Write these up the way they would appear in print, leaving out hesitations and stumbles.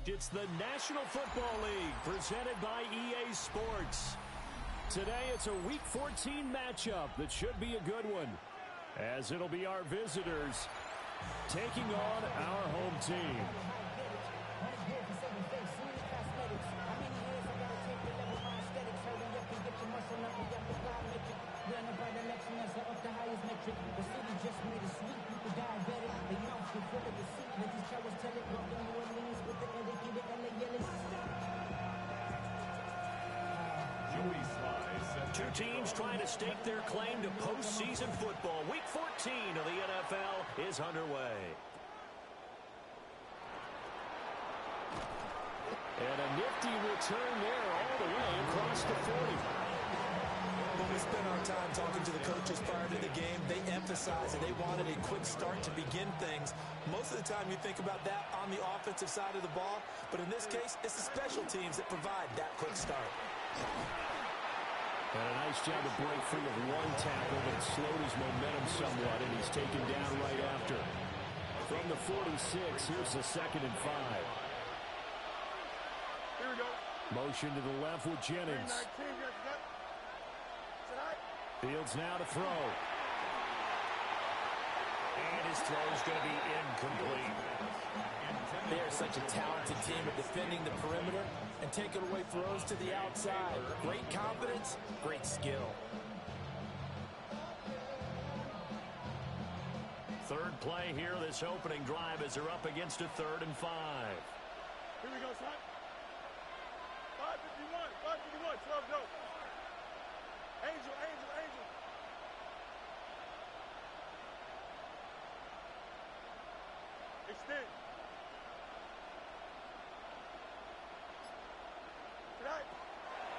It's the National Football League presented by EA Sports. Today it's a Week 14 matchup that should be a good one, as it'll be our visitors taking on our home team. Two teams trying to stake their claim to postseason football. Week 14 of the NFL is underway. And a nifty return there all the way across the 40. When we spent our time talking to the coaches prior to the game, they emphasized that they wanted a quick start to begin things. Most of the time you think about that on the offensive side of the ball, but in this case, it's the special teams that provide that quick start. And a nice job to break free of one tackle that slowed his momentum somewhat, and he's taken down right after. From the 46, here's the 2nd and 5. Here we go. Motion to the left with Jennings. Fields now to throw. And his throw is going to be incomplete. They are such a talented team at defending the perimeter and taking away throws to the outside. Great confidence, great skill. Third play here, this opening drive, as they're up against a 3rd and 5. Here we go, son. 551, 551, 12 go. Angel, angel, angel. Extend.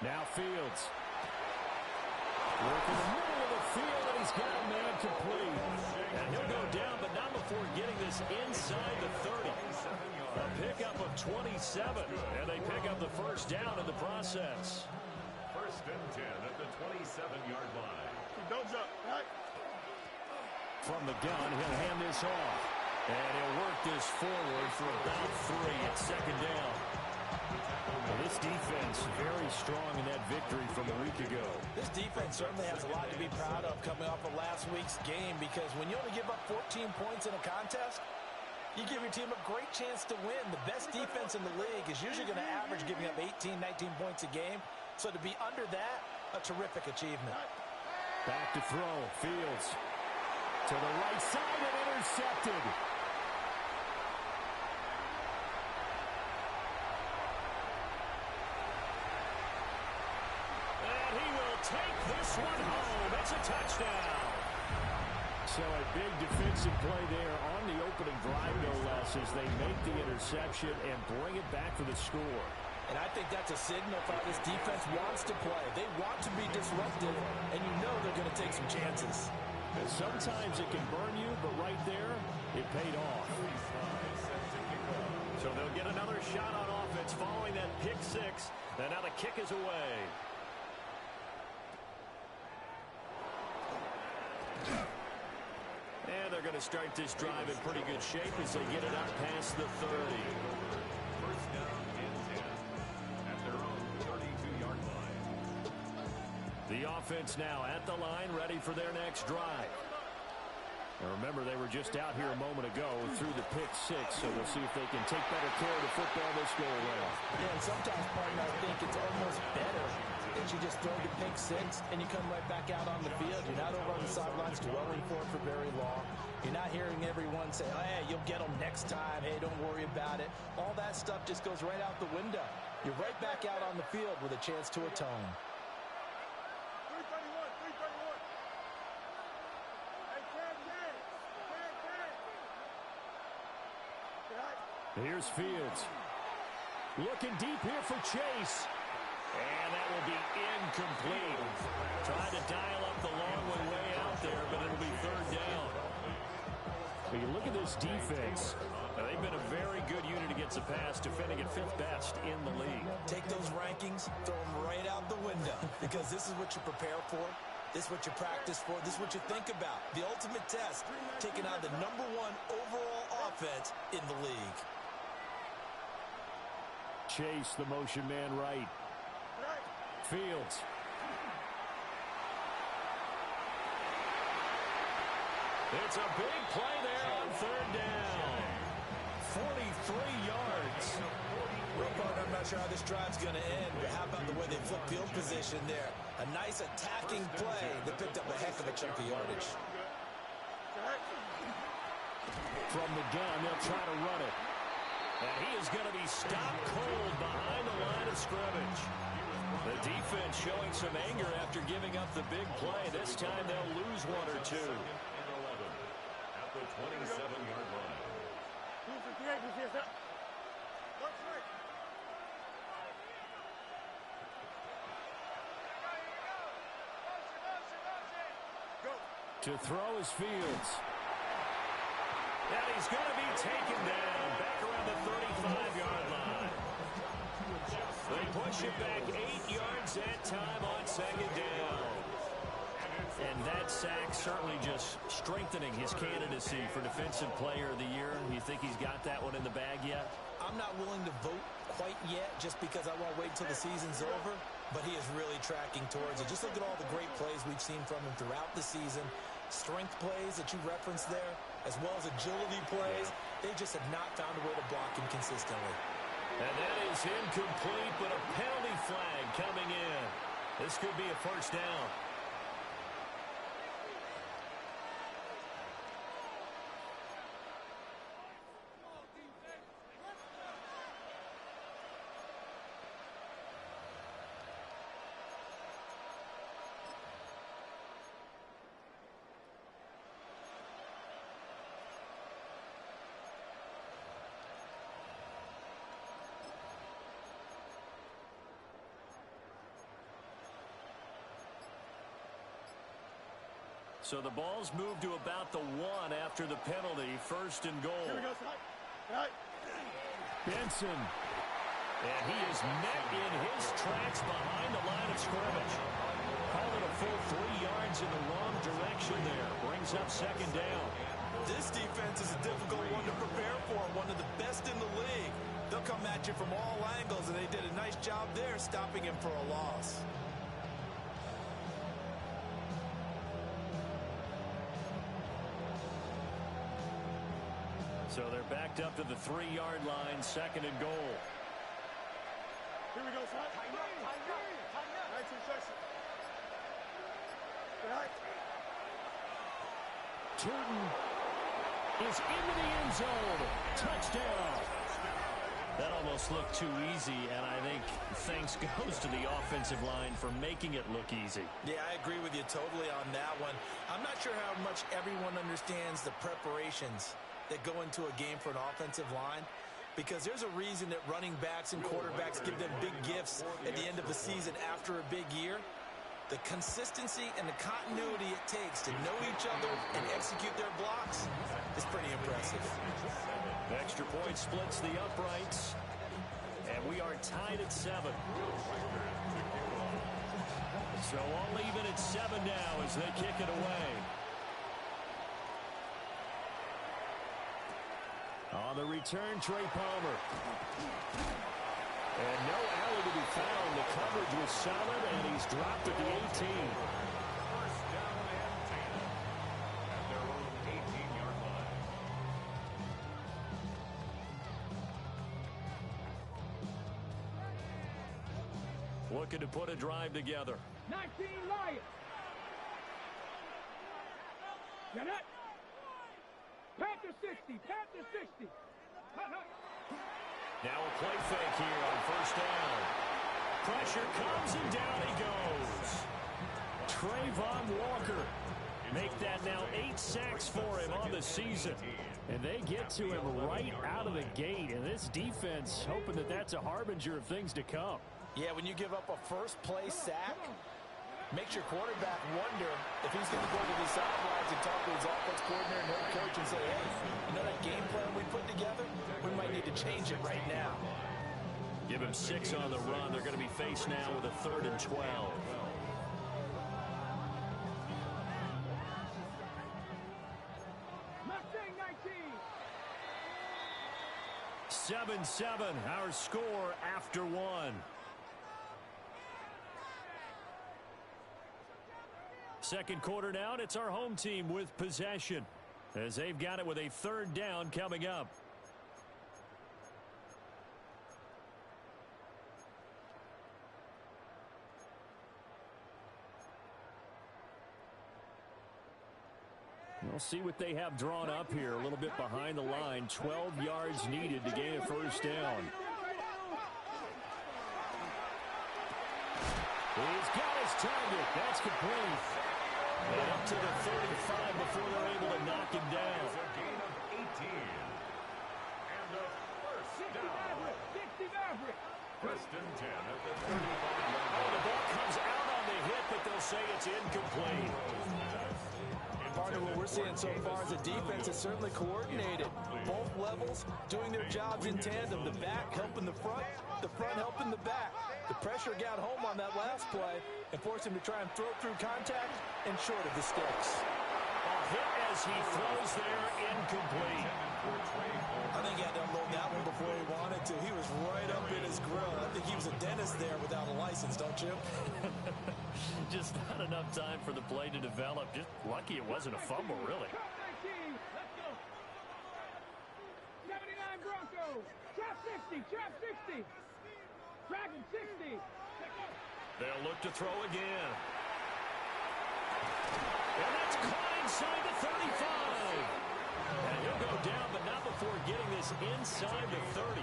Now Fields. Work in the middle of the field, and he's got a man complete. And he'll go down, but not before getting this inside the 30. A pickup of 27, and they pick up the first down in the process. 1st and 10 at the 27-yard line. Don't jump. Right. From the gun, he'll hand this off. And he'll work this forward for about 3 at 2nd down. Well, this defense very strong in that victory from a week ago. This defense certainly has a lot to be proud of coming off of last week's game, because when you only give up 14 points in a contest, you give your team a great chance to win. The best defense in the league is usually going to average giving up 18, 19 points a game. So to be under that, a terrific achievement. Back to throw. Fields to the right side and intercepted. Take this one home. It's a touchdown. So a big defensive play there on the opening drive, no less, as they make the interception and bring it back for the score. And I think that's a signal for how this defense wants to play. They want to be disruptive, and you know they're going to take some chances. And sometimes it can burn you, but right there, it paid off. So they'll get another shot on offense following that pick 6. And now the kick is away. And they're going to start this drive in pretty good shape as they get it up past the 30. 1st down and 10 at their own 32-yard line. The offense now at the line, ready for their next drive. And remember, they were just out here a moment ago through the pick 6, so we'll see if they can take better care of the football this go around. Yeah, and sometimes, partner, I think it's almost better that you just throw the pick 6 and you come right back out on the field. You're not over on the sidelines dwelling for it for very long. You're not hearing everyone say, oh, hey, you'll get them next time. Hey, don't worry about it. All that stuff just goes right out the window. You're right back out on the field with a chance to atone. 331, 331. Hey, Here's Fields. Looking deep here for Chase. And that will be incomplete. Trying to dial up the long way out there, but it'll be 3rd down. When you look at this defense, they've been a very good unit against the pass, defending at 5th best in the league. Take those rankings, throw them right out the window, because this is what you prepare for. This is what you practice for. This is what you think about. The ultimate test, taking on the #1 overall offense in the league. Chase, the motion man right. Fields. It's a big play there on third down. 43 yards. Well, partner, I'm not sure how this drive's going to end, but how about the way they flip field position there? A nice attacking play that picked up a heck of a chunk of yardage. From the gun, they'll try to run it. And he is going to be stopped cold behind the line of scrimmage. The defense showing some anger after giving up the big play. This time they'll lose one or two. At the 27-yard line. To throw is Fields. And he's going to be taken down back around the 35-yard line. They push it back 8 yards that time on second down. And that sack certainly just strengthening his candidacy for Defensive Player of the Year. You think he's got that one in the bag yet? I'm not willing to vote quite yet just because I want to wait till the season's over, but he is really tracking towards it. Just look at all the great plays we've seen from him throughout the season. Strength plays that you referenced there, as well as agility plays. They just have not found a way to block him consistently. And that is incomplete, but a penalty flag coming in. This could be a first down. So the ball's moved to about the 1 after the penalty. First and goal. Benson. And he is met in his tracks behind the line of scrimmage. Call it a full 3 yards in the wrong direction there. Brings up second down. This defense is a difficult one to prepare for. One of the best in the league. They'll come at you from all angles, and they did a nice job there stopping him for a loss. So they're backed up to the 3-yard line, second and goal. Here we go, son. Nice instruction. Turton is into the end zone. Touchdown. That almost looked too easy, and I think thanks goes to the offensive line for making it look easy. Yeah, I agree with you totally on that one. I'm not sure how much everyone understands the preparations that go into a game for an offensive line, because there's a reason that running backs and quarterbacks give them big gifts at the end of the season after a big year. The consistency and the continuity it takes to know each other and execute their blocks is pretty impressive. Extra point splits the uprights, and we are tied at 7. So all even at 7 now as they kick it away. On the return, Trey Palmer. And no alley to be found. The coverage was solid, and he's dropped at the 18. First down and 10 at their own 18-yard line. Looking to put a drive together. 19 Lions. Get it. Panther 60. Panther 60. Now a play fake here on first down. Pressure comes and down he goes. Trayvon Walker. Make that now 8 sacks for him on the season. And they get to him right out of the gate. And this defense hoping that that's a harbinger of things to come. Yeah, when you give up a first play sack, makes your quarterback wonder if he's going to go to the sidelines and talk to his offense coordinator and head coach and say, hey, you know that game plan we put together? We might need to change it right now. Give him 6 on the run. They're going to be faced now with a 3rd and 12. Mustang 19. 7 7-7, our score after one. Second quarter now, and it's our home team with possession as they've got it with a third down coming up. We'll see what they have drawn up here. A little bit behind the line. 12 yards needed to gain a first down. He's got his target. That's complete. And up to the 35 before they're able to knock him down. A gain of 18. And a first down. First and 10 at the 35-yard line. Oh, the ball comes out on the hit, but they'll say it's incomplete. Partner, what we're seeing so far is the defense is certainly coordinated. Both levels doing their jobs in tandem. The back helping the front helping the back. The pressure got home on that last play and forced him to try and throw through contact and short of the sticks. A hit as he throws there, incomplete. I think he had to unload that one before he wanted to. He was right up in his grill. I think he was a dentist there without a license, don't you? Just not enough time for the play to develop. Just lucky it wasn't a fumble, really. 79 Broncos. Trap 60. Trap 60. Dragon 60. They'll look to throw again. And that's caught inside the 35. And he'll go down, but not before getting this inside the 30.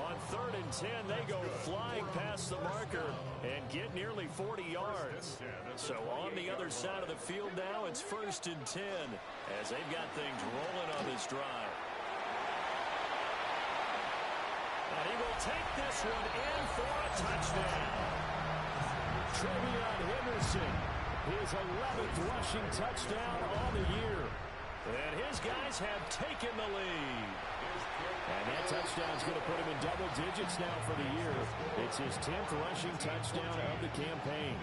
On 3rd and 10, they go flying past the marker and get nearly 40 yards. So on the other side of the field now, it's 1st and 10 as they've got things rolling on this drive. And he will take this one in for a touchdown. Trevion Henderson, his 11th rushing touchdown on the year. And his guys have taken the lead. And that touchdown's going to put him in double digits now for the year. It's his 10th rushing touchdown of the campaign.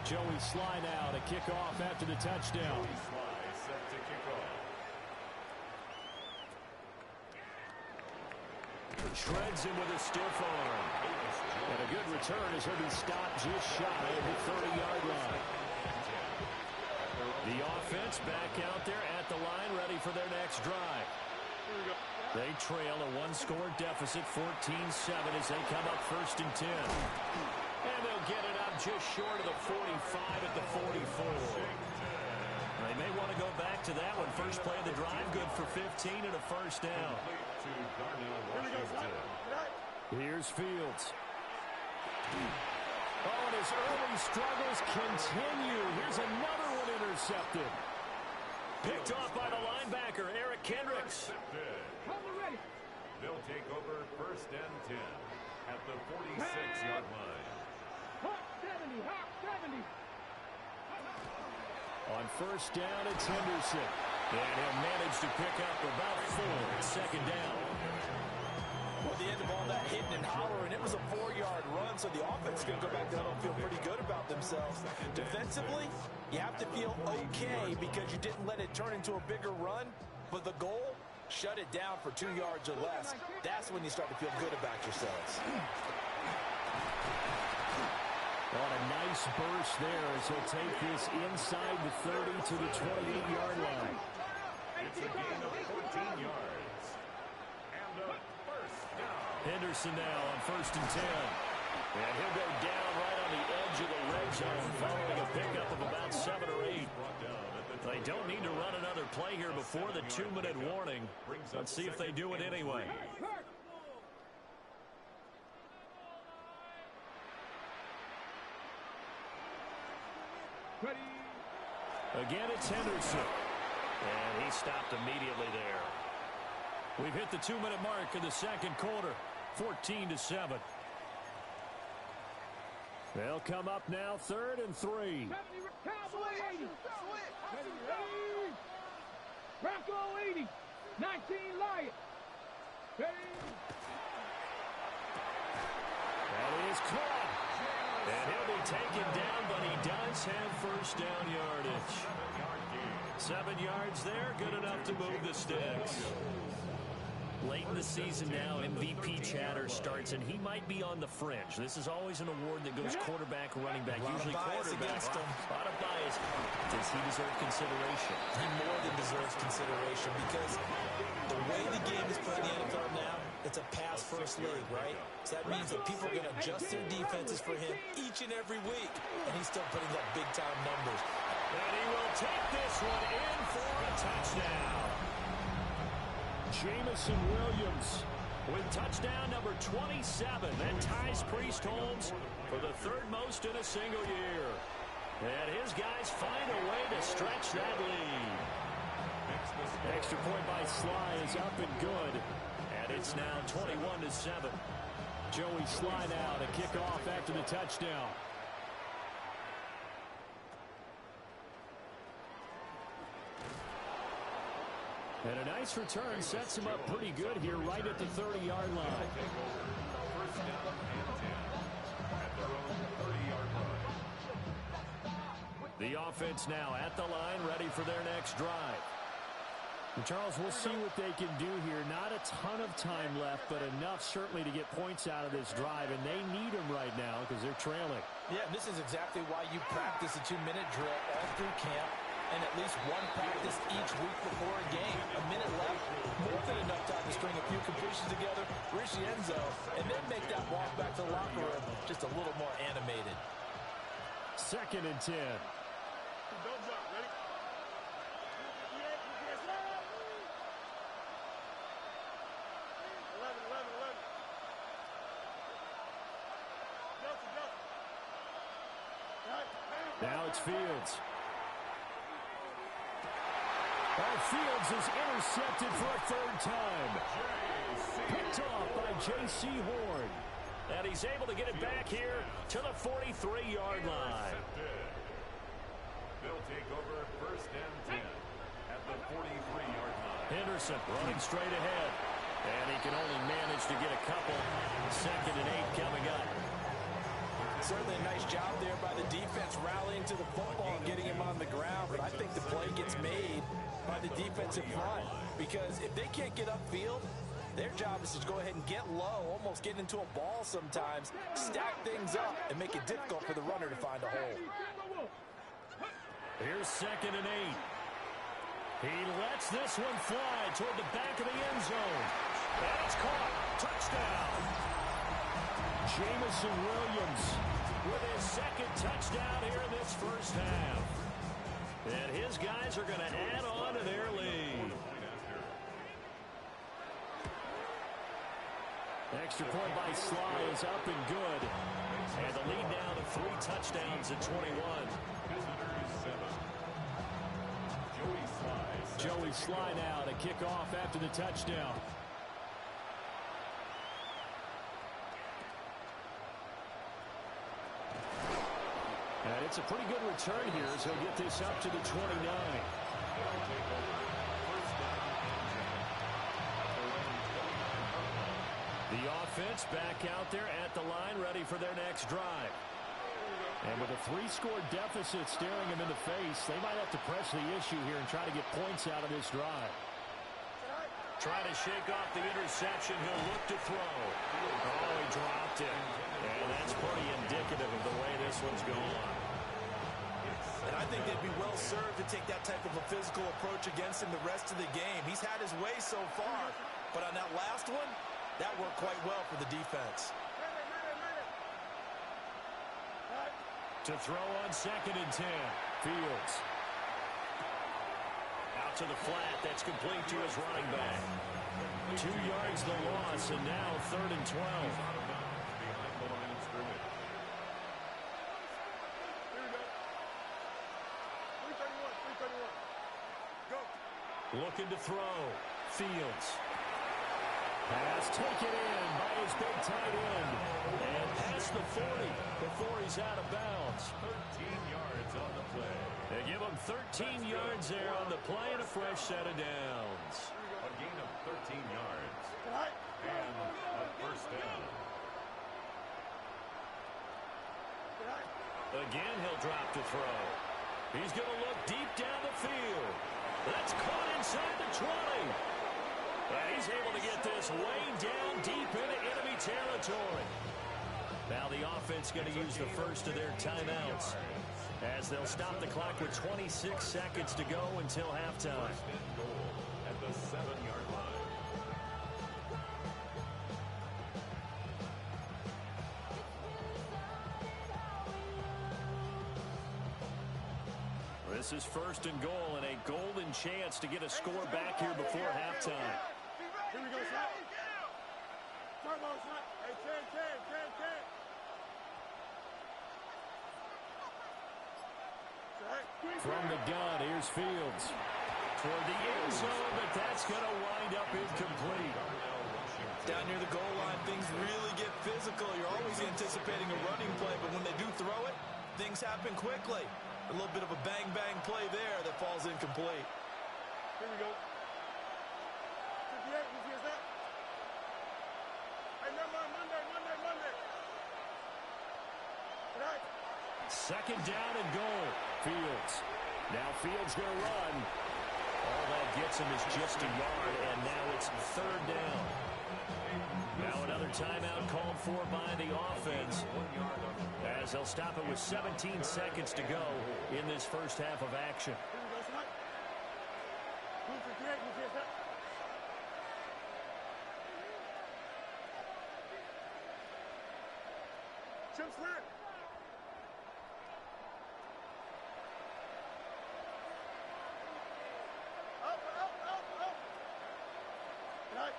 Joey Sly now to kick off after the touchdown. Shreds him with a stiff arm. And a good return as he'll be stopped just shy of the 30-yard line. The offense back out there at the line, ready for their next drive. They trail a one-score deficit, 14-7, as they come up 1st and 10. And they'll get it up just short of the 45 at the 44. They may want to go back to that one. First play of the drive, good for 15 and a first down. Here's Fields. Oh, and his early struggles continue. Here's another one intercepted. Picked off by the linebacker, Eric Kendricks. They'll take over 1st and 10 at the 46-yard line. Hawk 70. Hawk 70. On 1st down, it's Henderson. And he'll manage to pick up about 4 at 2nd down. Well, the end of all that hitting and hollering, it was a 4-yard run, so the offense is going to go back down and feel pretty good about themselves. Defensively, you have to feel okay because you didn't let it turn into a bigger run, but the goal, shut it down for 2 yards or less. That's when you start to feel good about yourselves. On a nice burst there as he'll take this inside the 30 to the 28-yard line. It's a gain of 14 yards. And a first down. Henderson now on 1st and 10. And he'll go down right on the edge of the red zone following a pickup of about 7 or 8. They don't need to run another play here before the 2-minute warning. Let's see if they do it anyway. Again, it's Henderson. And he stopped immediately there. We've hit the 2-minute mark in the second quarter. 14-7. They'll come up now 3rd and 3. Bronco 80. 19 Lion. That is caught. And he'll be taken down, but he does have first down yardage. 7 yards there, good enough to move the sticks. Late in the season now, MVP chatter starts, and he might be on the fringe. This is always an award that goes quarterback, running back, usually quarterback. A lot of bias. Does he deserve consideration? He more than deserves consideration because the way the game is played in the NFL now, it's a pass-first league, right? So that means that people are going to adjust their defenses for him each and every week, and he's still putting up big-time numbers. And he will take this one in for a touchdown. Jamison Williams with touchdown number 27. That ties Priest Holmes for the third most in a single year. And his guys find a way to stretch that lead. Extra point by Sly is up and good. And it's now 21-7. Joey Sly now to kick off after the touchdown. And a nice return sets him up pretty good here right at the 30-yard line. First down and 10 at their own 30-yard line. The offense now at the line, ready for their next drive. And Charles, we'll see what they can do here. Not a ton of time left, but enough certainly to get points out of this drive, and they need them right now because they're trailing. Yeah, this is exactly why you practice a 2-minute drill all through camp, and at least one practice each week before a game. A minute left, more than enough time to string a few completions together, reach the end zone, and then make that walk back to the locker room just a little more animated. 2nd and 10. Don't drop. Ready? Yeah, you can't stop. 11. Johnson. Now it's Fields. Fields is intercepted for a third time. Picked off by J.C. Horn. And he's able to get it back here to the 43-yard line. They'll take over first and 10 at the 43-yard line. Henderson running straight ahead. And he can only manage to get a couple. 2nd and 8 coming up. Certainly a nice job there by the defense rallying to the football and getting him on the ground. But I think the play gets made by the defensive front, because if they can't get upfield, their job is to go ahead and get low, almost get into a ball sometimes, stack things up, and make it difficult for the runner to find a hole. Here's 2nd and 8. He lets this one fly toward the back of the end zone. And it's caught. Touchdown. Jamison Williams with his 2nd touchdown here in this first half. And his guys are going to add on to their lead. Extra point by Sly is up and good. And the lead now to 3 touchdowns at 21. Joey Sly now to kick off after the touchdown. And it's a pretty good return here as he'll get this up to the 29. The offense back out there at the line, ready for their next drive. And with a 3-score deficit staring him in the face, they might have to press the issue here and try to get points out of this drive. Trying to shake off the interception. He'll look to throw. Oh, he dropped it. And that's pretty indicative of the way this one's going. And I think they'd be well served to take that type of a physical approach against him the rest of the game. He's had his way so far. But on that last one, that worked quite well for the defense. To throw on 2nd and 10. Fields. Out to the flat. That's complete to his running back. 2 yards the loss, and now 3rd and 12. Looking to throw. Fields. Pass taken in by his big tight end. And past the 40 before he's out of bounds. 13 yards on the play. They give him 13 yards there on the play and a fresh set of downs. A gain of 13 yards. And a first down. Again, he'll drop to throw. He's going to look deep down the field. That's caught inside the 20. And he's able to get this way down deep into enemy territory. Now the offense going to use the first of their timeouts as they'll stop the clock with 26 seconds to go until halftime. First and goal at the 7-yard line. This is first and goal and a golden chance to get a score back here before halftime. Here we go, son. Turbo, son. Hey, 10. From the gun, here's Fields. Toward the end zone, but that's going to wind up incomplete. Down near the goal line, things really get physical. You're always anticipating a running play, but when they do throw it, things happen quickly. A little bit of a bang-bang play there that falls incomplete. Here we go. 58, you see that? Hey, Monday. Right. Second down and goal. Fields. Now Fields going to run. All that gets him is just a yard, and now it's third down. Now another timeout called for by the offense as they'll stop it with 17 seconds to go in this first half of action. Here we go, son. 58, you see that? Chip slant. Up. Right.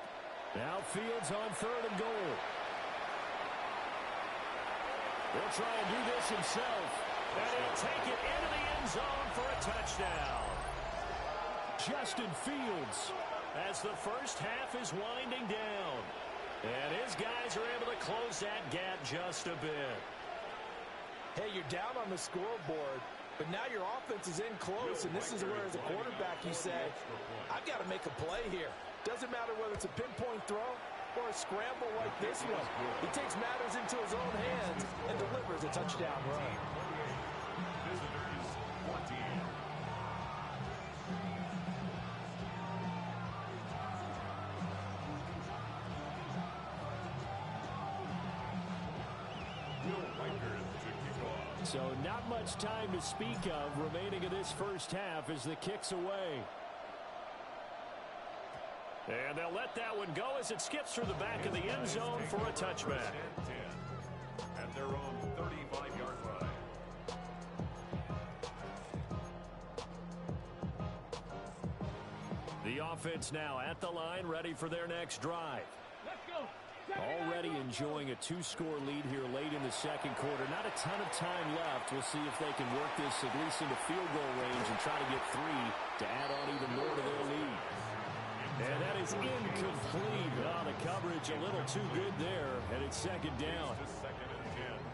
Now Fields on third and goal. He'll try and do this himself. And he'll take it into the end zone for a touchdown. Justin Fields as the first half is winding down. And his guys are able to close that gap just a bit. Hey, you're down on the scoreboard, but now your offense is in close, and this is where, as a quarterback, you say, I've got to make a play here. Doesn't matter whether it's a pinpoint throw or a scramble like this one. He takes matters into his own hands and delivers a touchdown run. Visitors 20. So not much time to speak of remaining in this first half as the kick's away. And they'll let that one go as it skips through the back of the end zone for a touchback. At their own 35-yard line. The offense now at the line, ready for their next drive. Let's go. Already enjoying a two-score lead here late in the second quarter. Not a ton of time left. We'll see if they can work this at least into field goal range and try to get three to add on even more to their lead. And that is incomplete. Oh, the coverage a little too good there, and it's second down.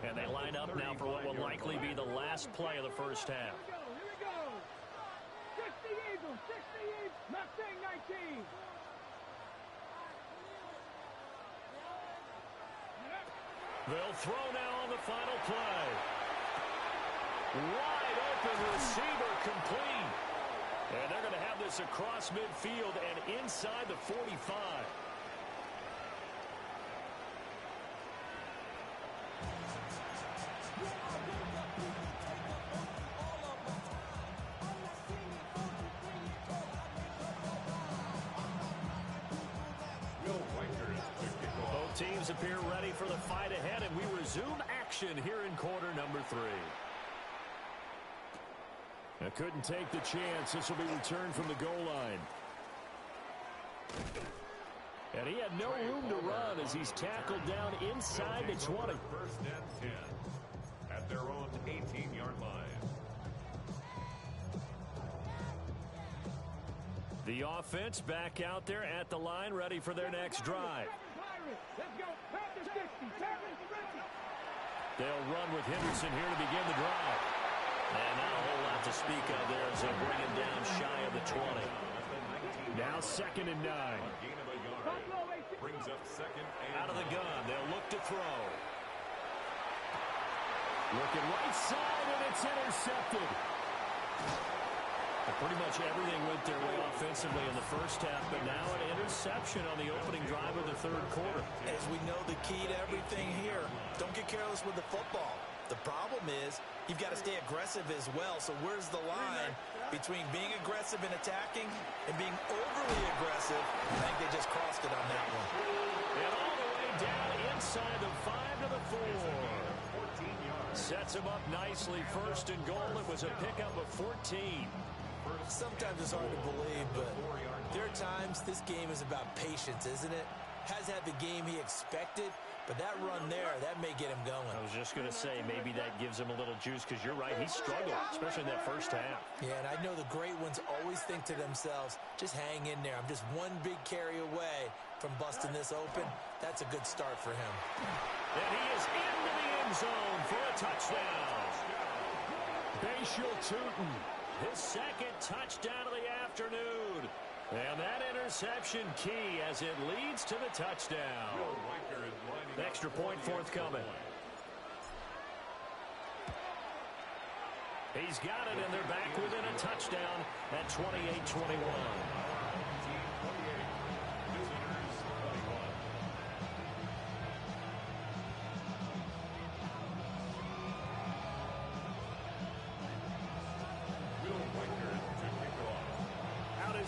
And they line up now for what will likely be the last play of the first half. Here we go. 60 Eagles, 68, Mustang 19. They'll throw now on the final play. Wide open receiver complete. And they're going to have this across midfield and inside the 45. Both teams appear ready for the fight ahead, and we resume action here in quarter number 3. I couldn't take the chance. This will be returned from the goal line. And he had no room to run as he's tackled down inside the 20. First and 10 at their own 18-yard line. The offense back out there at the line, ready for their next drive. Let's go. Panthers 60. Panthers 50. They'll run with Henderson here to begin the drive. And not a whole lot to speak of there as they bring him down shy of the 20. Now second and 9. Gain of a yard. Brings up second and Out of the gun, they'll look to throw. Looking right side, and it's intercepted. Pretty much everything went their way offensively in the first half, but now an interception on the opening drive of the third quarter. As we know, the key to everything here, don't get careless with the football. The problem is you've got to stay aggressive as well. So where's the line between being aggressive and attacking and being overly aggressive? I think they just crossed it on that one. And all the way down inside the 5 to the 4. Sets him up nicely. First and goal. It was a pickup of 14. Sometimes it's hard to believe, but there are times this game is about patience, isn't it? Has had the game he expected, but that run there, that may get him going. I was just going to say, maybe that gives him a little juice, because you're right, he struggled, especially in that first half. Yeah, and I know the great ones always think to themselves, just hang in there. I'm just one big carry away from busting this open. That's a good start for him. And he is into the end zone for a touchdown. Bashal Tutin, his second touchdown of the afternoon. And that interception key as it leads to the touchdown. Extra point forthcoming. He's got it, and they're back within a touchdown at 28-21.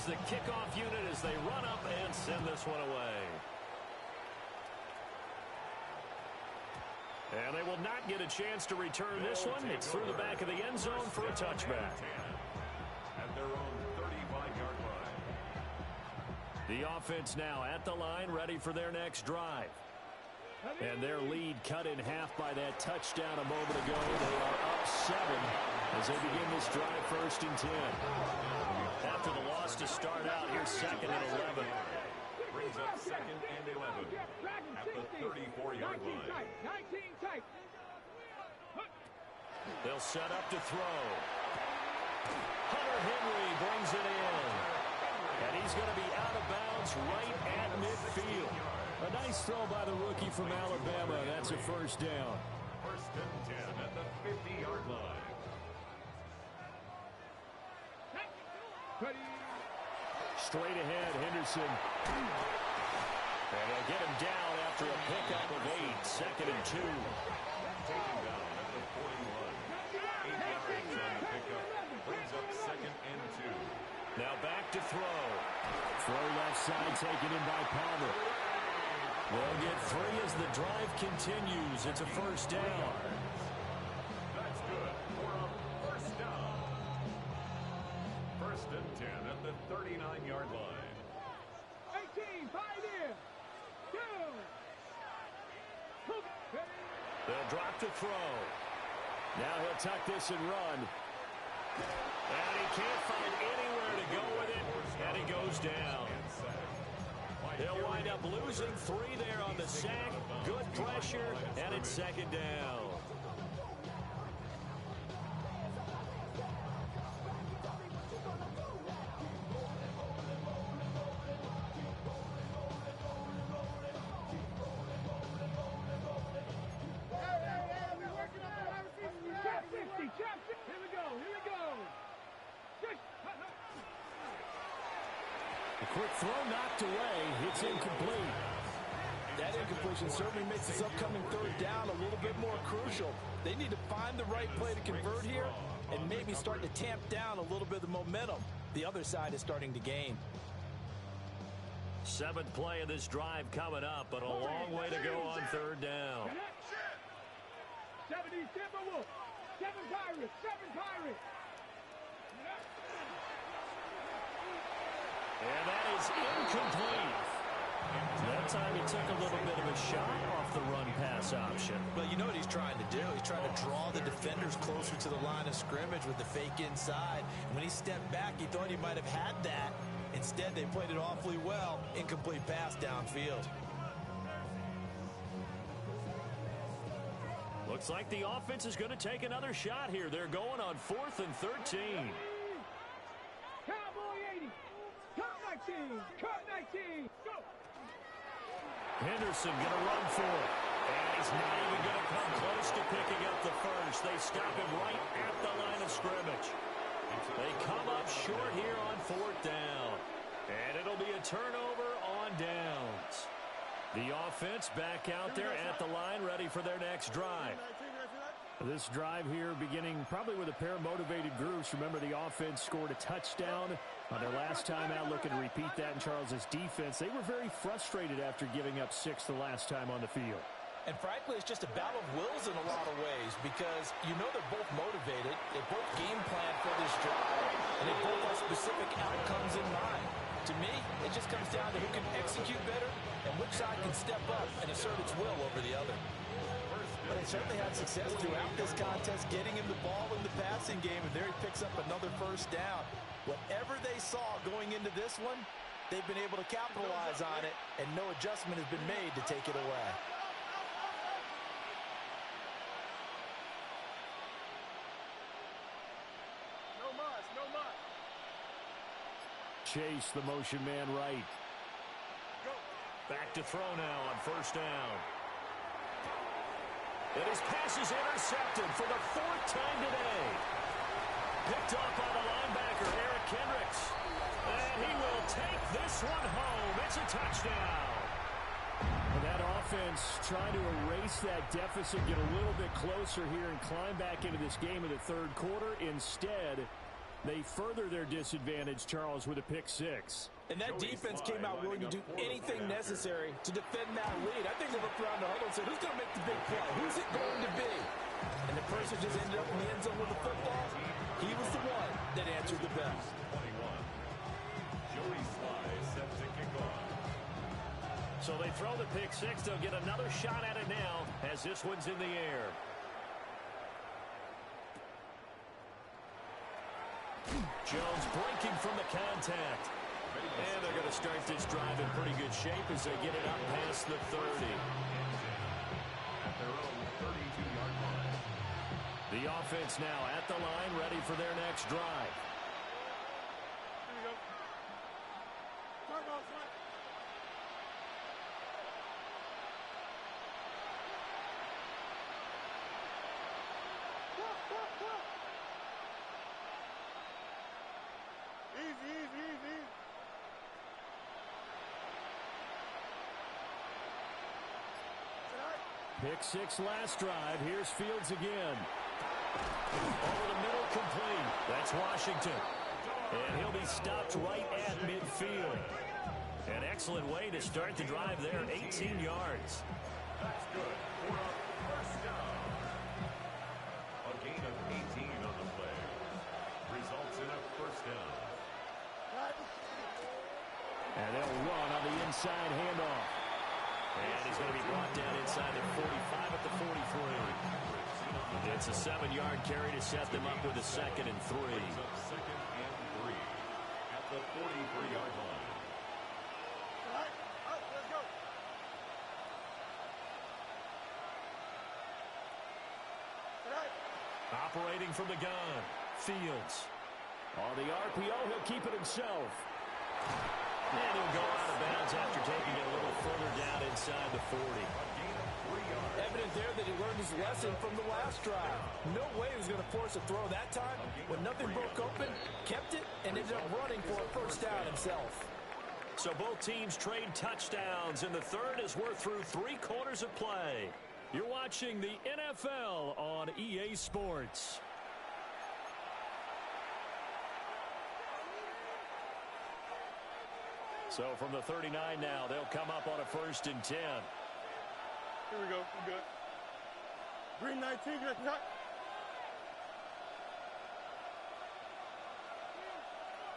The kickoff unit as they run up and send this one away. And they will not get a chance to return this one. It's through the back of the end zone for a touchback. At their own 35-yard line. The offense now at the line, ready for their next drive. And their lead cut in half by that touchdown a moment ago. They are up 7 as they begin this drive, 1st and 10. After the loss to start out, here's 2nd and 11. Brings up 2nd and 11 at the 34-yard line. They'll set up to throw. Hunter Henry brings it in. And he's going to be out of bounds right at midfield. A nice throw by the rookie from Alabama. That's a 1st down. 1st and 10 at the 50-yard line. Straight ahead, Henderson. And they'll get him down after a pickup of 8. 2nd and 2. Taken down at the 41. 8 yards on the pickup. Brings up 2nd and 2. Now back to throw. Throw left side taken in by Palmer. They'll get 3 as the drive continues. It's a 1st down. That's good for a 1st down. 1st and 10 at the 39-yard line. 18, 5 in. 2. They'll drop to throw. Now he'll tuck this and run. And he can't find anywhere to go with it. And he goes down. They'll wind up losing 3 there on the sack. Good pressure, and it's 2nd down. Quick throw knocked away. It's incomplete. That incompletion certainly makes this upcoming 3rd down a little bit more crucial. They need to find the right play to convert here and maybe start to tamp down a little bit of the momentum. The other side is starting to gain. 7th play of this drive coming up, but a long way to go on 3rd down. 70 Timberwolves. 7 Pirates. 7 Pirates. And that is incomplete. That time he took a little bit of a shot off the run-pass option. Well, you know what he's trying to do. He's trying to draw the defenders closer to the line of scrimmage with the fake inside. And when he stepped back, he thought he might have had that. Instead, they played it awfully well. Incomplete pass downfield. Looks like the offense is going to take another shot here. They're going on 4th and 13. Cowboy 80. Cut 19. Cut 19. Go. Henderson going to run for it. And he's not even going to come close to picking up the first. They stop him right at the line of scrimmage. They come up short here on 4th down. And it'll be a turnover on downs. The offense back out there at the line, ready for their next drive. This drive here beginning probably with a pair of motivated groups. Remember, the offense scored a touchdown on their last time out, looking to repeat that in Charles's defense. They were very frustrated after giving up 6 the last time on the field. And frankly, it's just a battle of wills in a lot of ways because you know they're both motivated. They both game plan for this drive, and they both have specific outcomes in mind. To me, it just comes down to who can execute better and which side can step up and assert its will over the other. But they certainly had success throughout this contest, getting him the ball in the passing game, and there he picks up another first down. Whatever they saw going into this one, they've been able to capitalize on it, and no adjustment has been made to take it away. No muss. Chase, the motion man right. Back to throw now on 1st down. And his pass is intercepted for the 4th time today. Picked off by the linebacker, Eric Kendricks. And he will take this one home. It's a touchdown. And that offense trying to erase that deficit, get a little bit closer here and climb back into this game in the 3rd quarter. Instead, they further their disadvantage, Charles, with a pick 6. And that defense came out willing to do anything necessary to defend that lead. I think they looked around the huddle and said, who's going to make the big play? Who's it going to be? And the person just ended up in the end zone with the football. He was the one that answered the bell. 21. Joey Sly set to kick off. So they throw the pick 6. They'll get another shot at it now as this one's in the air. Jones breaking from the contact. And they're going to start this drive in pretty good shape as they get it up past the 30. At their own 32-yard line. The offense now at the line, ready for their next drive. Here we go. Turn ball, son. Easy. Pick 6 last drive. Here's Fields again. Over the middle, complete. That's Washington. And he'll be stopped right at midfield. An excellent way to start the drive there, 18 yards. That's good for a first down. A gain of 18 on the play. Results in a first down. And they'll run on the inside handoff. And he's going to be brought down inside the 45 at the 43. It's a 7-yard carry to set them up with a 2nd and 3. Brings up 2nd and 3 at the 43-yard line. Let's go. Operating from the gun, Fields. On the RPO, he'll keep it himself. And he'll go out of bounds after taking it a little further down inside the 40. Evident there that he learned his lesson from the last drive. No way he was going to force a throw that time. When nothing broke open, kept it, and ended up running for a first down himself. So both teams trade touchdowns, and the third as we're through 3 quarters of play. You're watching the NFL on EA Sports. So from the 39 now, they'll come up on a 1st and 10. Here we go. We're good. Green 19. Good.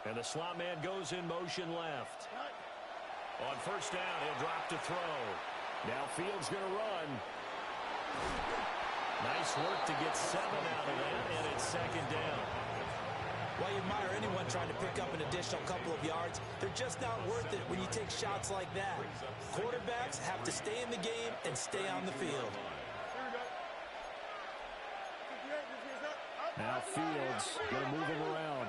And the slot man goes in motion left. On 1st down, he'll drop to throw. Now Fields going to run. Nice work to get 7 out of that, and it's 2nd down. While you admire anyone trying to pick up an additional couple of yards, they're just not worth it when you take shots like that. Quarterbacks have to stay in the game and stay on the field. Now Fields going to move him around.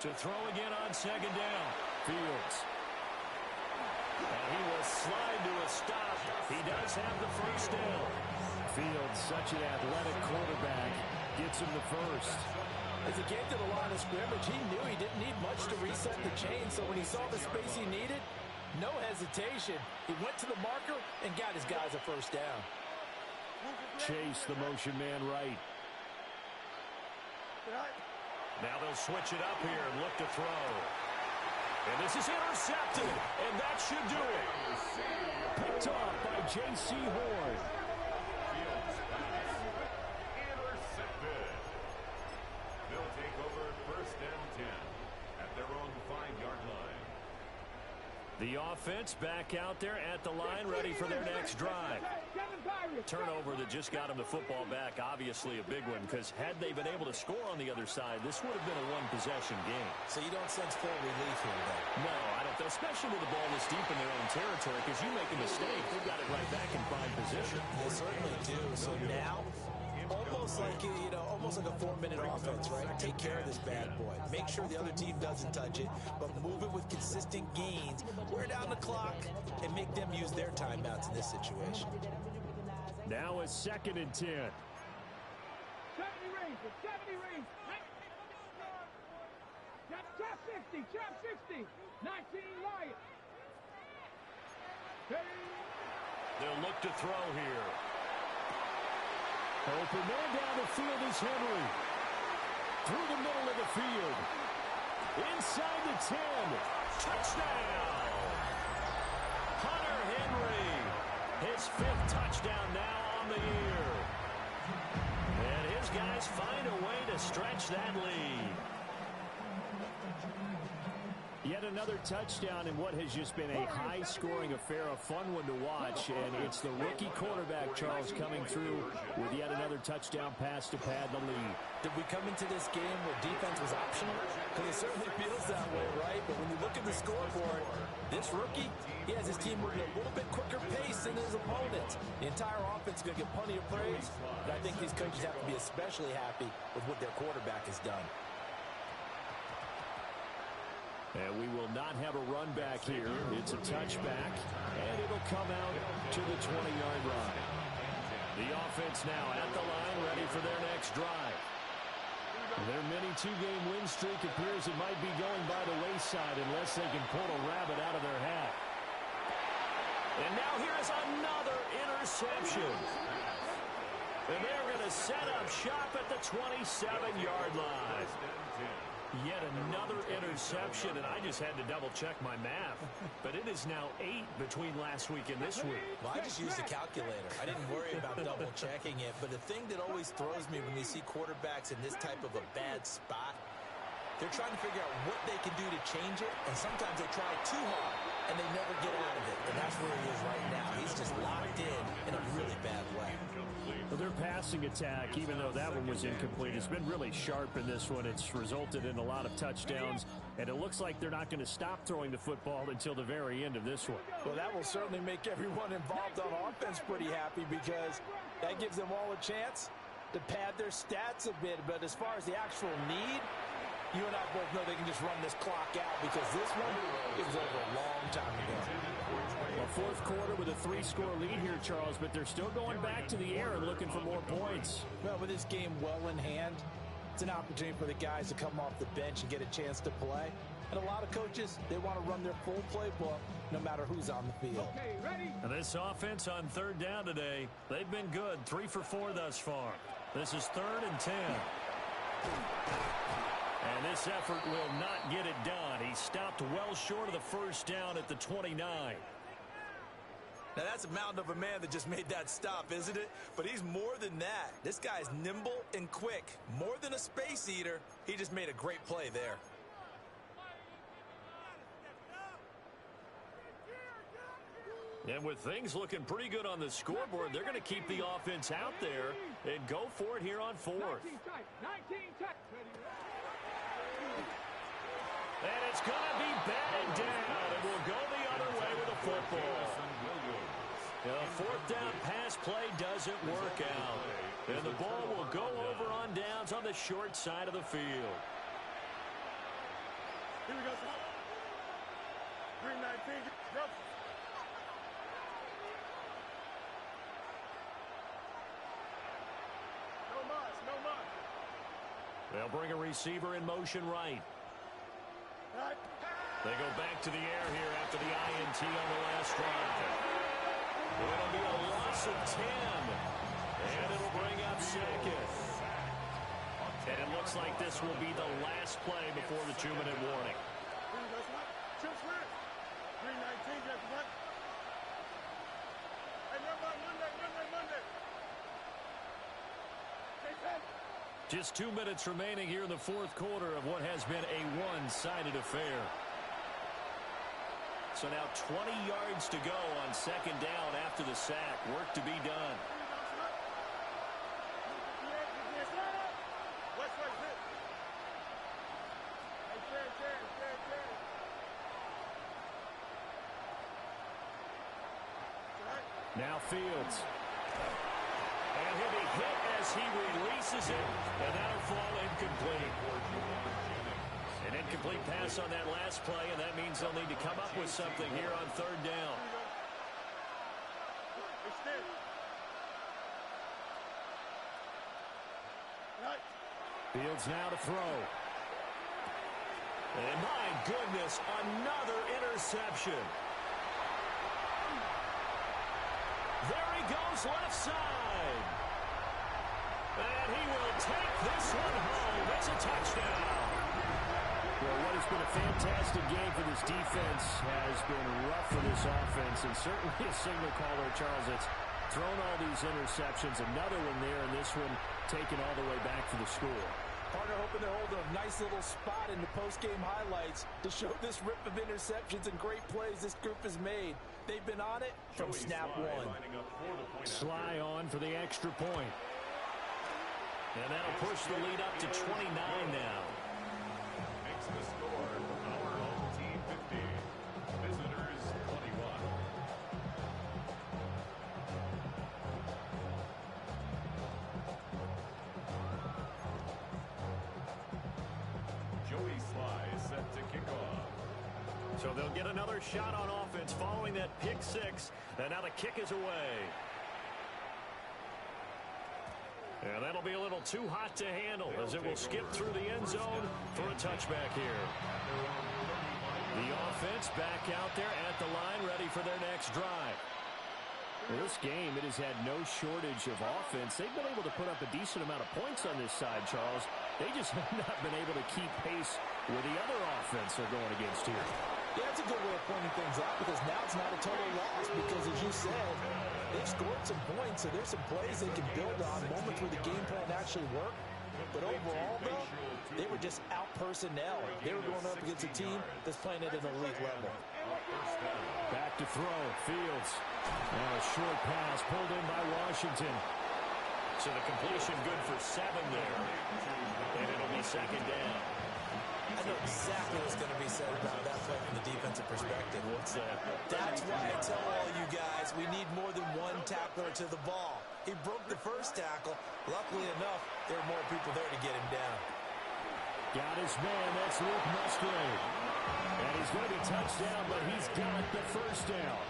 To throw again on 2nd down. Fields. And he will slide to a stop. He does have the first down. Fields, such an athletic quarterback, gets him the first. As he came to the line of scrimmage, he knew he didn't need much to reset the chain, so when he saw the space he needed, no hesitation. He went to the marker and got his guys a first down. Chase, the motion man right. Now they'll switch it up here and look to throw. And this is intercepted, and that should do it. Picked off by J.C. Horn. Intercepted. They'll take over first and 10 at their own 5-yard line. The offense back out there at the line, ready for their next drive. Turnover that just got them the football back, obviously a big one, because had they been able to score on the other side, this would have been a one-possession game. So you don't sense full relief here, though? No, I don't, especially with the ball this deep in their own territory, because you make a mistake, they've got it right back in prime position. They certainly do. So now, almost like a 4-minute offense, right? Take care of this bad boy. Make sure the other team doesn't touch it, but move it with consistent gains. Wear down the clock and make them use their timeouts in this situation. Now a 2nd and 10. 70 range, 70 range. Chop 60, chop 60. 19 Lions. They'll look to throw here. Open man down the field is Henry. Through the middle of the field. Inside the 10. Touchdown! Hunter Henry. His 5th touchdown now on the year. And his guys find a way to stretch that lead. Yet another touchdown in what has just been a high-scoring affair, a fun one to watch. And it's the rookie quarterback, Charles, coming through with yet another touchdown pass to pad the lead. Did we come into this game where defense was optional? Because it certainly feels that way, right? But when you look at the scoreboard, this rookie, he has his team moving at a little bit quicker pace than his opponents. The entire offense is going to get plenty of praise, but I think these coaches have to be especially happy with what their quarterback has done. And we will not have a run back here. It's a touchback, and it'll come out to the 20-yard line. The offense now at the line, ready for their next drive. Their mini 2-game win streak appears it might be going by the wayside unless they can pull a rabbit out of their hat. And now here is another interception. And they're going to set up shop at the 27-yard line. Yet another interception, and I just had to double-check my math. But it is now 8 between last week and this week. Well, I just used a calculator. I didn't worry about double-checking it. But the thing that always throws me when you see quarterbacks in this type of a bad spot, they're trying to figure out what they can do to change it, and sometimes they try too hard, and they never get out of it. And that's where he is right now. He's just locked in a really bad way. Well, their passing attack, even though that one was incomplete, has been really sharp in this one. It's resulted in a lot of touchdowns, and it looks like they're not going to stop throwing the football until the very end of this one. Well, that will certainly make everyone involved on offense pretty happy because that gives them all a chance to pad their stats a bit. But as far as the actual need, you and I both know they can just run this clock out because this one, it was over a long time ago. A fourth quarter with a 3-score lead here, Charles, but they're still going back to the air and looking for more points. Well, with this game well in hand, it's an opportunity for the guys to come off the bench and get a chance to play. And a lot of coaches, they want to run their full playbook no matter who's on the field. Okay, ready? And this offense on 3rd down today, they've been good, 3 for 4 thus far. This is 3rd and 10. And this effort will not get it done. He stopped well short of the first down at the 29. Now, that's a mountain of a man that just made that stop, isn't it? But he's more than that. This guy's nimble and quick. More than a space eater, he just made a great play there. And with things looking pretty good on the scoreboard, they're going to keep the offense out there and go for it here on 4th. 19 tight. And it's going to be batted down, and we'll go the other way with the football. The 4th down pass play doesn't work out. And the ball will go over on downs on the short side of the field. Here we go. Green 19. Go. They'll bring a receiver in motion right. They go back to the air here after the INT on the last drive. It'll be a loss of 10. And it'll bring up second. And it looks like this will be the last play before the 2-minute warning. Just 2 minutes remaining here in the fourth quarter of what has been a one-sided affair. So now 20 yards to go on second down after the sack. Work to be done. Now Fields. And he'll be hit as he releases it, and that'll fall incomplete. An incomplete pass on that last play, and that means they'll need to come up with something here on third down. Fields now to throw. And my goodness, another interception. There he goes left side. And he will take this one home. It's a touchdown. Well, what has been a fantastic game for this defense has been rough for this offense, and certainly a signal caller, Charles, that's thrown all these interceptions. Another one there, and this one taken all the way back for the score. Partner hoping to hold a nice little spot in the post-game highlights to show this rip of interceptions and great plays this group has made. They've been on it from snap one. Sly on for the extra point. And that'll push the lead up to 29 now. Makes the score our home team 50. Visitors 21. Joey Sly set to kick off. So they'll get another shot on offense following that pick six. And now the kick is away. And that'll be a little too hot to handle as it will skip through the end zone for a touchback here. The offense back out there at the line, ready for their next drive. Well, this game, it has had no shortage of offense. They've been able to put up a decent amount of points on this side, Charles. They just have not been able to keep pace with the other offense they're going against here. Yeah, that's a good way of pointing things out because now it's not a total loss because, as you said, they've scored some points, so there's some plays they can build on, moments where the game plan actually worked. But overall, though, they were just out personnel. They were going up against a team that's playing at an elite level. Back to throw, Fields. And a short pass pulled in by Washington. So the completion good for 7 there. And it'll be second down. I know exactly what's going to be said about that play from the defensive perspective. What's that? That's why I tell all you guys we need more than one tackler to the ball. He broke the first tackle. Luckily enough, there were more people there to get him down. Got his man. That's Luke Musgrave. And he's going to be touched down, but he's got the first down.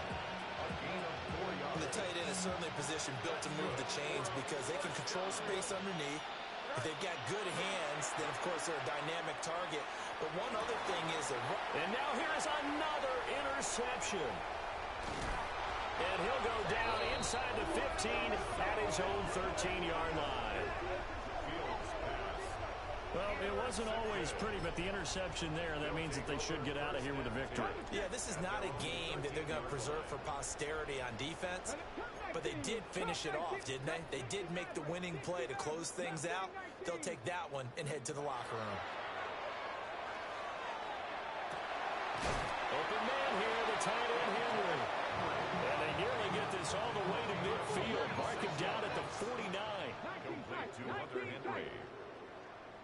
The tight end is certainly a position built to move the chains because they can control space underneath. If they've got good hands, then, of course, they're a dynamic target. But one other thing is that... And now here's another interception. And he'll go down inside the 15 at his own 13-yard line. Well, it wasn't always pretty, but the interception there, that means that they should get out of here with a victory. Yeah, this is not a game that they're going to preserve for posterity on defense, but they did finish it off, didn't they? They did make the winning play to close things out. They'll take that one and head to the locker room. Open man here, the tight end Henry. And they nearly get this all the way to midfield. Mark him down at the 49. Complete to Hunter Henry.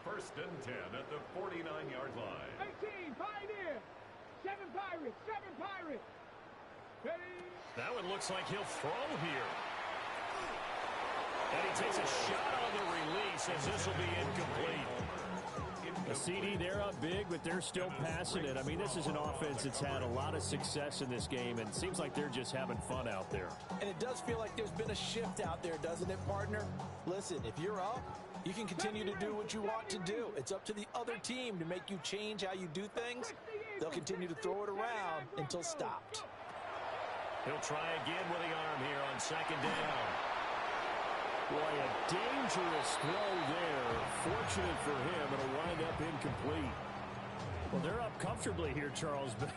First and 10 at the 49-yard line. 18, Pioneer. 7 Pirates, 7 Pirates. Ready? That one looks like he'll throw here. And he takes a shot on the release as this will be incomplete. A CD, they're up big, but they're still passing it. I mean, this is an offense that's had a lot of success in this game, and it seems like they're just having fun out there. And it does feel like there's been a shift out there, doesn't it, partner? Listen, if you're up, You can continue to do what you want to do. It's up to the other team to make you change how you do things. They'll continue to throw it around until stopped. He'll try again with the arm here on second down. Boy, a dangerous throw there. Fortunate for him, it'll wind up incomplete. Well, they're up comfortably here, Charles, but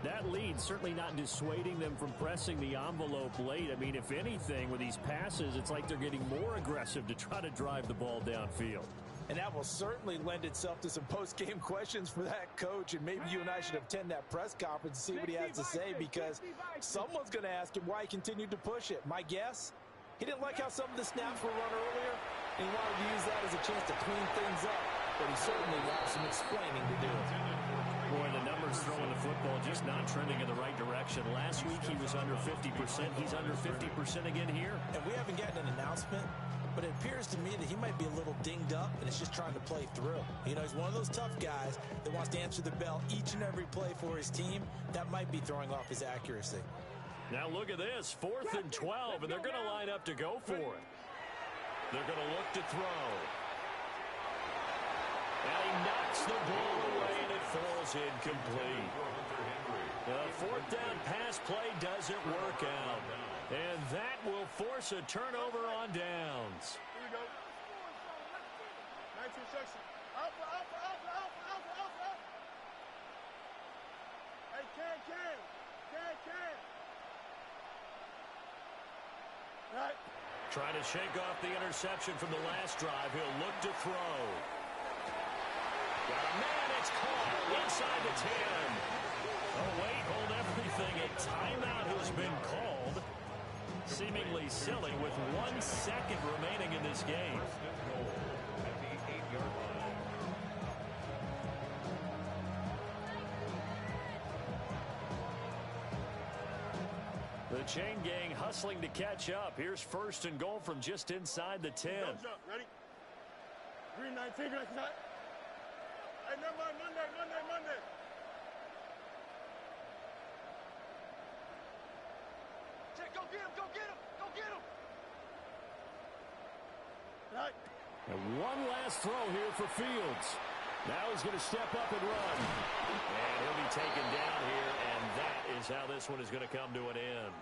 that lead certainly not dissuading them from pressing the envelope late. I mean, if anything, with these passes, it's like they're getting more aggressive to try to drive the ball downfield. And that will certainly lend itself to some post-game questions for that coach, and maybe you and I should attend that press conference and see what he has to say, because someone's going to ask him why he continued to push it. My guess, he didn't like how some of the snaps were run earlier, and he wanted to use that as a chance to clean things up, but he certainly has some explaining to do. Boy, the numbers throwing the football just not trending in the right direction. Last week he was under 50%. He's under 50% again here. And we haven't gotten an announcement, but it appears to me that he might be a little dinged up and is just trying to play through. You know, he's one of those tough guys that wants to answer the bell each and every play for his team. That might be throwing off his accuracy. Now look at this, 4th and 12, and they're going to line up to go for it. They're going to look to throw. And he knocks the ball away, and it falls incomplete. The 4th down pass play doesn't work out. And that will force a turnover on downs. Here we go. 19 section. Alpha, alpha, alpha, alpha, alpha, alpha. Hey, can. Right. Trying to shake off the interception from the last drive. He'll look to throw. Got a man, it's caught inside the 10. Oh, wait, hold everything. A timeout has been called. Seemingly silly with 1 second remaining in this game. The chain gang hustling to catch up. Here's 1st and goal from just inside the 10. Jump. Ready? Green 19, next night. Hey, never mind. Monday. Check, go get him. Right. And one last throw here for Fields. Now he's going to step up and run. And he'll be taken down here, and that is how this one is going to come to an end.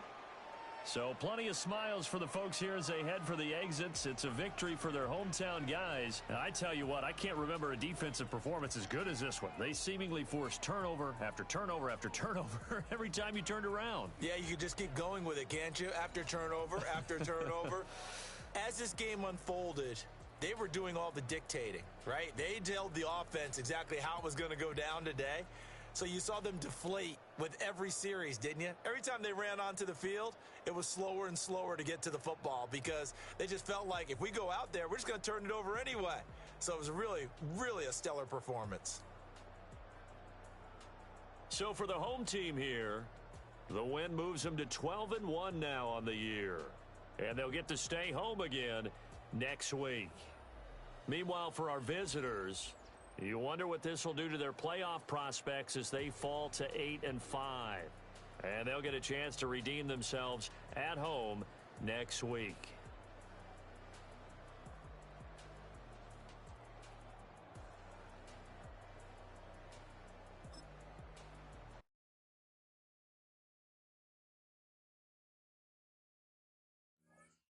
So plenty of smiles for the folks here as they head for the exits. It's a victory for their hometown guys. And I tell you what, I can't remember a defensive performance as good as this one. They seemingly forced turnover after turnover after turnover every time you turned around. Yeah, you could just keep going with it, can't you? After turnover, after turnover. As this game unfolded, they were doing all the dictating, right? They told the offense exactly how it was going to go down today. So you saw them deflate with every series, didn't you? Every time they ran onto the field, it was slower and slower to get to the football because they just felt like if we go out there, we're just going to turn it over anyway. So it was really, really a stellar performance. So for the home team here, the win moves them to 12-1 now on the year. And they'll get to stay home again next week. Meanwhile, for our visitors, you wonder what this will do to their playoff prospects as they fall to 8-5. And they'll get a chance to redeem themselves at home next week.